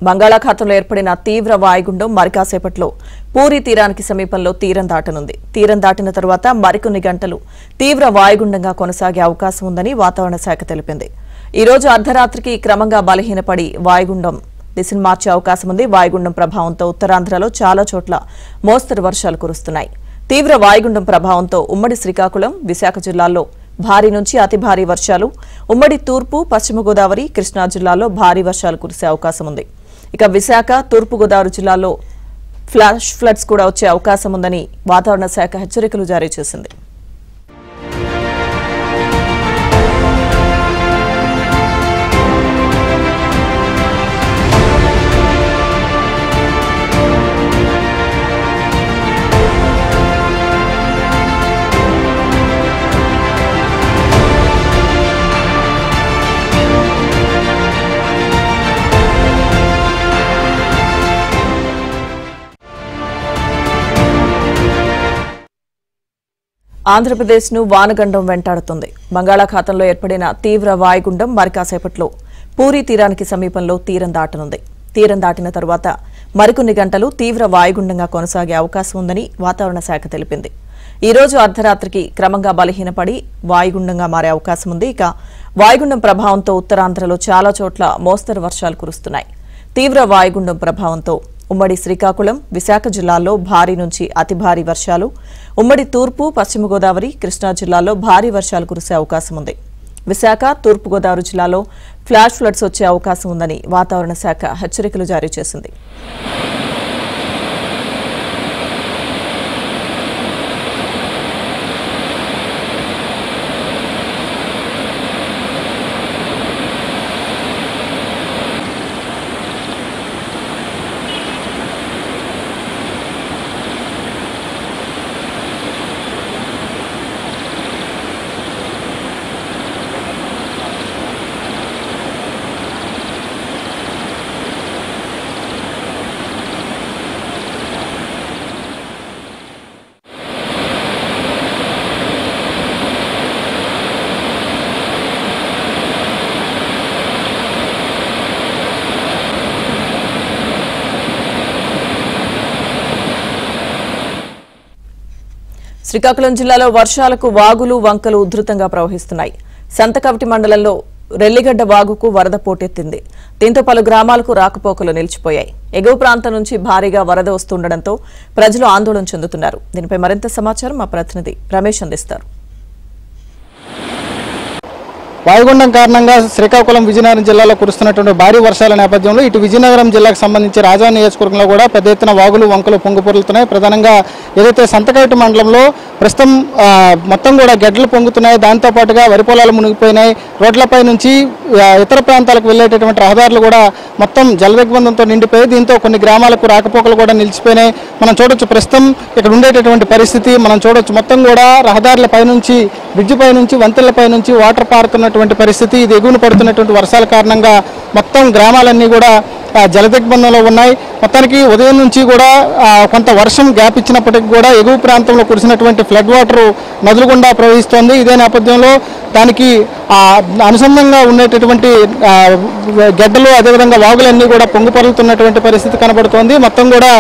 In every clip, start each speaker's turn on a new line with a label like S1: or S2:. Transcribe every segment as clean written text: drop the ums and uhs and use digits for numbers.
S1: బంగాళాఖాతంలో ఏర్పడిన తీవ్ర వాయుగుండం మరికాసేపట్లో పూరి తీరానికి సమీపంలో తీరం దాటనుంది. తీరం దాటిన తర్వాత మరికొన్ని గంటలు తీవ్ర వాయుగుండంగా కొనసాగే అవకాశం ఉందని వాతావరణ శాఖ తెలిపింది. ఈ రోజు అర్ధరాత్రికి క్రమంగా బలహీనపడి వాయుగుండం దిశను మార్చే అవకాశం ఉంది. వాయుగుండం ప్రభావంతో ఉత్తరాంధ్రలో చాలా చోట్ల మోస్తరు వర్షాలు కురుస్తున్నాయి. తీవ్ర వాయుగుండం ప్రభావంతో ఉమ్మడి శ్రీకాకుళం, విశాఖ జిల్లాల్లో భారీ నుంచి అతి భారీ వర్షాలు, ఉమ్మడి తూర్పు, పశ్చిమ గోదావరి, కృష్ణా జిల్లాల్లో భారీ వర్షాలు కురిసే అవకాశం ఉంది. ఇక విశాఖ, తూర్పు గోదావరి జిల్లాల్లో ఫ్లాష్ ఫ్లడ్స్ కూడా వచ్చే అవకాశం ఉందని వాతావరణ శాఖ హెచ్చరికలు జారీ చేసింది. ఆంధ్రప్రదేశ్ ను వానగండం వెంటాడుతుంది. బంగాళాఖాతంలో ఏర్పడిన తీవ్ర వాయుగుండం మరికాసేపట్లో పూరి తీరానికి సమీపంలో తీరం దాటనుంది. తీరం దాటిన తర్వాత మరికొన్ని గంటలు తీవ్ర వాయుగుండంగా కొనసాగే అవకాశం ఉందని వాతావరణ శాఖ తెలిపింది. ఈ రోజు అర్ధరాత్రికి క్రమంగా బలహీనపడి వాయుగుండంగా మారే అవకాశం ఉంది. ఇక వాయుగుండం ప్రభావంతో ఉత్తరాంధ్రలో చాలా చోట్ల మోస్తరు వర్షాలు కురుస్తున్నాయి. తీవ్ర వాయుగుండం ప్రభావంతో ఉమ్మడి శ్రీకాకుళం, విశాఖ జిల్లాల్లో భారీ నుంచి అతి భారీ వర్షాలు, ఉమ్మడి తూర్పు, పశ్చిమ గోదావరి, కృష్ణా జిల్లాల్లో భారీ వర్షాలు కురిసే అవకాశం ఉంది. విశాఖ, తూర్పు గోదావరి జిల్లాలో ఫ్లాష్ ఫ్లడ్స్ వచ్చే అవకాశం ఉందని వాతావరణ శాఖ హెచ్చరికలు జారీ చేసింది. శ్రీకాకుళం జిల్లాలో వర్షాలకు వాగులు, వంకలు ఉధృతంగా ప్రవహిస్తున్నాయి. సంతకవటి మండలంలో రెల్లిగడ్డ వాగుకు వరద పోటెత్తింది. దీంతో పలు గ్రామాలకు రాకపోకలు నిలిచిపోయాయి. ఎగువ ప్రాంతం నుంచి భారీగా వరద వస్తుండటంతో ప్రజలు ఆందోళన చెందుతున్నారు. దీనిపై మరింత సమాచారం మా ప్రతినిధి రమేష్ అందిస్తారు.
S2: వాయుగుండం కారణంగా శ్రీకాకుళం, విజయనగరం జిల్లాలో కురుస్తున్నటువంటి భారీ వర్షాల నేపథ్యంలో ఇటు విజయనగరం జిల్లాకు సంబంధించి రాజా నియోజకవర్గంలో కూడా పెద్ద ఎత్తున వాగులు, వంకలు పొంగిపొరులుతున్నాయి. ప్రధానంగా ఏదైతే సంతకవటి మండలంలో ప్రస్తుతం మొత్తం కూడా గడ్డలు పొంగుతున్నాయి. దాంతోపాటుగా వరి పొలాలు మునిగిపోయినాయి. రోడ్లపై నుంచి ఇతర ప్రాంతాలకు వెళ్లేటటువంటి రహదారులు కూడా మొత్తం జలదిగ్బంధంతో నిండిపోయి దీంతో కొన్ని గ్రామాలకు రాకపోకలు కూడా నిలిచిపోయినాయి. మనం చూడొచ్చు ప్రస్తుతం ఇక్కడ ఉండేటటువంటి పరిస్థితి మనం చూడొచ్చు. మొత్తం కూడా రహదారులపై నుంచి, బ్రిడ్జిపై నుంచి, వంతెనలపై నుంచి వాటర్ పారుతున్నటువంటి పరిస్థితి. ఇది ఎగువన పడుతున్నటువంటి వర్షాల కారణంగా మొత్తం గ్రామాలన్నీ కూడా జలదిగ్బంధంలో ఉన్నాయి. మొత్తానికి ఉదయం నుంచి కూడా కొంత వర్షం గ్యాప్ ఇచ్చినప్పటికీ కూడా ఎగువ ప్రాంతంలో కురిసినటువంటి ఫ్లడ్ వాటర్ నదులు గుండా ప్రవహిస్తోంది. ఇదే నేపథ్యంలో దానికి అనుసంధానంగా ఉండేటటువంటి గడ్డలు, అదేవిధంగా వాగులన్నీ కూడా పొంగిపొరులుతున్నటువంటి పరిస్థితి కనబడుతోంది. మొత్తం కూడా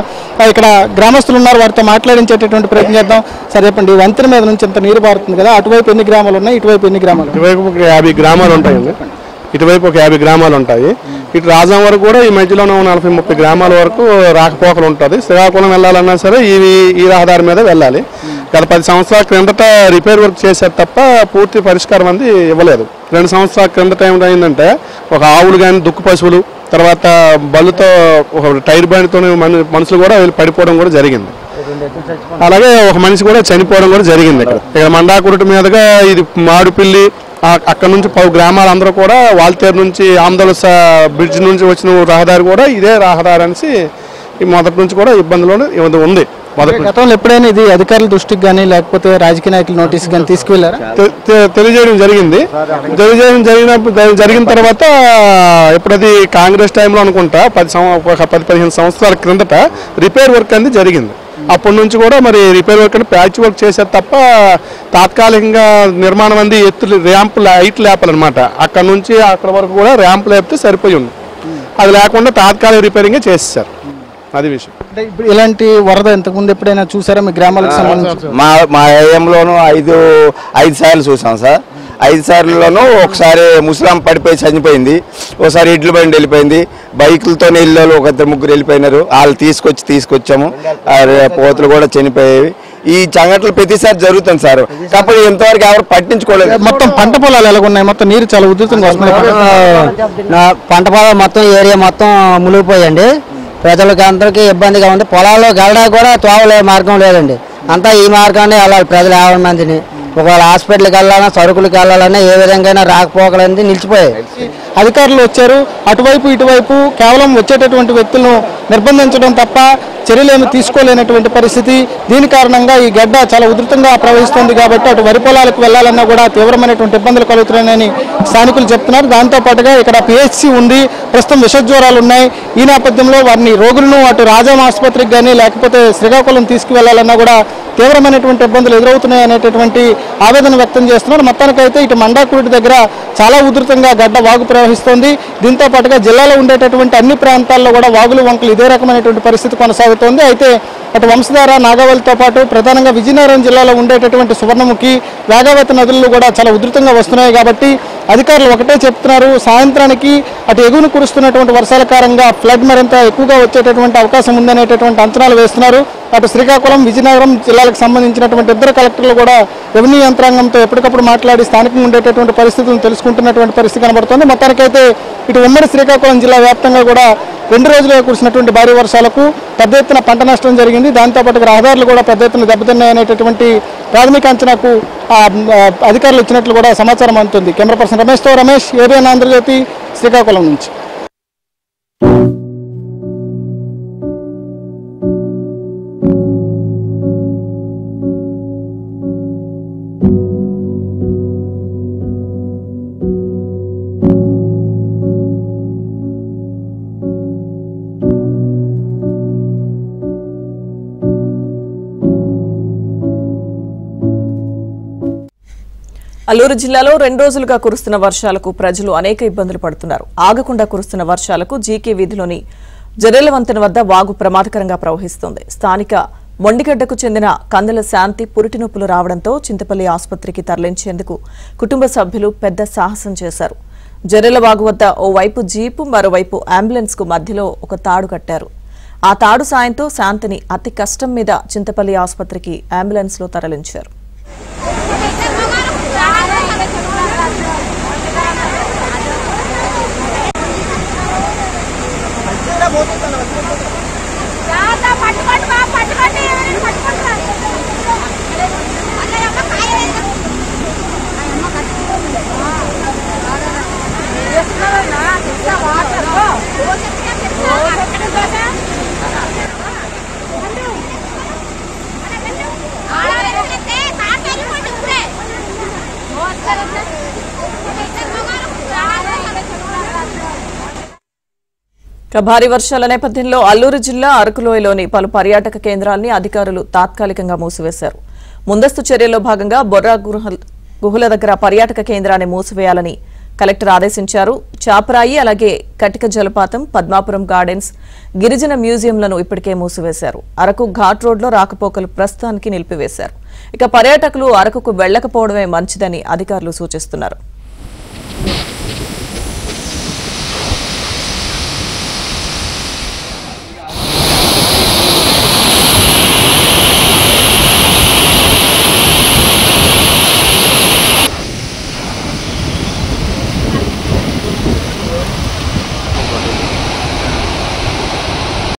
S2: ఇక్కడ గ్రామస్తులు ఉన్నారు, వారితో మాట్లాడించేటటువంటి ప్రయత్నం చేద్దాం. సరే చెప్పండి, వంతెన మీద నుంచి ఇంత నీరు పారుతుంది కదా, అటువైపు ఎన్ని గ్రామాలు ఉన్నాయి, ఇటువైపు ఎన్ని గ్రామాలు?
S3: ఇటువైపు 50 గ్రామాలు ఉంటాయండి. ఇటువైపు ఒక 50 గ్రామాలు ఉంటాయి. ఇటు రాజాం వరకు కూడా ఈ మధ్యలోనే 40-30 గ్రామాల వరకు రాకపోకలు ఉంటుంది. శ్రీకాకుళం వెళ్ళాలన్నా సరే ఈ రహదారి మీద వెళ్ళాలి. గత 10 సంవత్సరాల క్రిందట రిపేర్ వర్క్ చేశారు తప్ప పూర్తి పరిష్కారం అంది ఇవ్వలేదు. 2 సంవత్సరాల క్రిందట ఏమిటైందంటే ఒక ఆవులు కానీ, దుక్కు పశువులు, తర్వాత బళ్ళుతో ఒక టైర్ బండితో మనుషులు కూడా వెళ్ళి పడిపోవడం కూడా జరిగింది. అలాగే ఒక మనిషి కూడా చనిపోవడం కూడా జరిగింది. ఇక్కడ మండాకురుటి మీదుగా ఇది మాడుపిల్లి, అక్కడ నుంచి 10 గ్రామాలు అందరూ కూడా వాల్తేరు నుంచి ఆందోళన బ్రిడ్జ్ నుంచి వచ్చిన రహదారి కూడా ఇదే రహదారి అనేసి మొదటి నుంచి కూడా ఇబ్బందులు ఉంది.
S2: గతంలో ఎప్పుడైనా ఇది అధికారుల దృష్టికి కానీ లేకపోతే రాజకీయ నాయకుల నోటీస్ కానీ తీసుకువెళ్లారా?
S3: తెలియజేయడం జరిగింది. జరిగిన తర్వాత ఎప్పుడది కాంగ్రెస్ టైంలో అనుకుంటా 10-15 సంవత్సరాల క్రిందట రిపేర్ వర్క్ అనేది జరిగింది. అప్పటి నుంచి కూడా మరి రిపేర్ వర్క్ అని ప్యాచ్ వర్క్ చేశారు తప్ప తాత్కాలికంగా నిర్మాణం అంది ఎత్తు ర్యాంప్ హైట్ లేపాలన్నమాట. అక్కడ నుంచి అక్కడ వరకు కూడా ర్యాంప్ లేపితే సరిపోయి ఉంది. అది లేకుండా తాత్కాలిక రిపేరింగ్ చేసేసారు. అది విషయం.
S2: అంటే ఇప్పుడు ఇలాంటి వరద ఇంతకుముందు ఎప్పుడైనా చూసారా మీ గ్రామాలకు సంబంధించి?
S4: మా ఏఎంలోనూ ఐదు సార్లు చూసాం సార్. 5 సార్లులోనూ ఒకసారి ముసలాం పడిపోయి చనిపోయింది, ఒకసారి ఇడ్లు బండి వెళ్ళిపోయింది, బైకులతో ఇళ్ళు ఒక 2-3 వెళ్ళిపోయినారు. వాళ్ళు తీసుకొచ్చాము. పోతులు కూడా చనిపోయేవి. ఈ సంఘటనలు ప్రతిసారి జరుగుతుంది సార్. కాకపోతే ఇంతవరకు ఎవరు పట్టించుకోలేదు.
S2: మొత్తం పంట పొలాలు ఎలాగున్నాయి? మొత్తం నీరు చాలా ఉధృతంగా వస్తుంది.
S5: పంట పొలాలు మొత్తం ఏరియా మొత్తం మునిగిపోయండి. ప్రజలకు అందరికీ ఇబ్బందిగా ఉంది. పొలాల్లో గెలడానికి కూడా తోవలే మార్గం లేదండి. అంతా ఈ మార్గాన్ని వెళ్ళాలి ప్రజలు 50 మందిని. ఒకవేళ హాస్పిటల్కి వెళ్ళాలన్నా, సరుకులకి వెళ్ళాలన్నా ఏ విధంగా రాకపోకలన్నీ నిలిచిపోయాయి.
S2: అధికారులు వచ్చారు, అటువైపు ఇటువైపు కేవలం వచ్చేటటువంటి వ్యక్తులను నిర్బంధించడం తప్ప చర్యలేమి తీసుకోలేనటువంటి పరిస్థితి. దీని కారణంగా ఈ గడ్డ చాలా ఉధృతంగా ప్రవహిస్తుంది కాబట్టి అటు వరి పొలాలకు వెళ్లాలన్నా కూడా తీవ్రమైనటువంటి ఇబ్బందులు కలుగుతున్నాయని స్థానికులు చెప్తున్నారు. దాంతోపాటుగా ఇక్కడ పిహెచ్సి ఉంది, ప్రస్తుతం విషజ్వరాలు ఉన్నాయి. ఈ నేపథ్యంలో వారిని రోగులను అటు రాజాం ఆసుపత్రికి కానీ లేకపోతే శ్రీకాకుళం తీసుకువెళ్లాలన్నా కూడా తీవ్రమైనటువంటి ఇబ్బందులు ఎదురవుతున్నాయి అనేటటువంటి ఆవేదన వ్యక్తం చేస్తున్నారు. మొత్తానికైతే ఇటు మండాకురుటి దగ్గర చాలా ఉధృతంగా గడ్డ వాగు ప్రవహిస్తోంది. దీంతో పాటుగా జిల్లాలో ఉండేటటువంటి అన్ని ప్రాంతాల్లో కూడా వాగులు వంకలు ఇదే రకమైనటువంటి పరిస్థితి కొనసాగుతోంది. అయితే అటు వంశధార, నాగావళితో పాటు ప్రధానంగా విజయనగరం జిల్లాలో ఉండేటటువంటి సువర్ణముఖి, వేగావతి నదులు కూడా చాలా ఉధృతంగా వస్తున్నాయి. కాబట్టి అధికారులు ఒకటే చెప్తున్నారు, సాయంత్రానికి అటు ఎగువను కురుస్తున్నటువంటి వర్షాల కారణంగా ఫ్లడ్ మరింత ఎక్కువగా వచ్చేటటువంటి అవకాశం ఉందనేటటువంటి అంచనాలు వేస్తున్నారు. అటు శ్రీకాకుళం, విజయనగరం జిల్లాలకు సంబంధించినటువంటి 2 కలెక్టర్లు కూడా రెవెన్యూ యంత్రాంగంతో ఎప్పటికప్పుడు మాట్లాడి స్థానికంగా ఉండేటటువంటి పరిస్థితులను తెలుసుకుంటున్నటువంటి పరిస్థితి కనబడుతోంది. మొత్తానికైతే ఇటు ఉమ్మడి శ్రీకాకుళం జిల్లా వ్యాప్తంగా కూడా 2 రోజులుగా కురిసినటువంటి భారీ వర్షాలకు పెద్ద ఎత్తున పంట నష్టం జరిగింది. దాంతోపాటు రహదారులు కూడా పెద్ద ఎత్తున దెబ్బతిన్నాయనేటటువంటి ప్రాథమిక అంచనాకు అధికారులు ఇచ్చినట్లు కూడా సమాచారం అందుతుంది. కెమెరా పర్సన్ రమేష్తో రమేష్, ఏబిఎన్ ఆంధ్రజ్యోతి, శ్రీకాకుళం నుంచి.
S1: అల్లూరు జిల్లాలో 2 రోజులుగా కురుస్తున్న వర్షాలకు ప్రజలు అనేక ఇబ్బందులు పడుతున్నారు. ఆగకుండా కురుస్తున్న వర్షాలకు జీకే వీధిలోని జరెల వంతెన వద్ద వాగు ప్రమాదకరంగా ప్రవహిస్తోంది. స్థానిక మొండిగడ్డకు చెందిన కందల శాంతి పురిటి నొప్పులు రావడంతో చింతపల్లి ఆసుపత్రికి తరలించేందుకు కుటుంబ సభ్యులు పెద్ద సాహసం చేశారు. జరెల వాగు వద్ద ఓవైపు జీపు, మరోవైపు అంబులెన్స్ కు మధ్యలో ఒక తాడు కట్టారు. ఆ తాడు సాయంతో శాంతిని అతి కష్టం మీద చింతపల్లి ఆసుపత్రికి అంబులెన్స్ లో తరలించారు. భారీ వర్షాల నేపథ్యంలో అల్లూరు జిల్లా అరకులోయలోని పలు పర్యాటక కేంద్రాల్ని అధికారులు తాత్కాలికంగా మూసివేశారు. ముందస్తు చర్యల్లో భాగంగా బొర్రా గుహల దగ్గర పర్యాటక కేంద్రాన్ని మూసివేయాలని కలెక్టర్ ఆదేశించారు. చాపరాయి, అలాగే కటిక జలపాతం, పద్మాపురం గార్డెన్స్, గిరిజన మ్యూజియంలను ఇప్పటికే మూసివేశారు. అరకు ఘాట్ రోడ్లో రాకపోకలు ప్రస్తుతానికి నిలిపివేశారు. ఇక పర్యాటకులు అరకుకు వెళ్లకపోవడమే మంచిదని అధికారులు సూచిస్తున్నారు.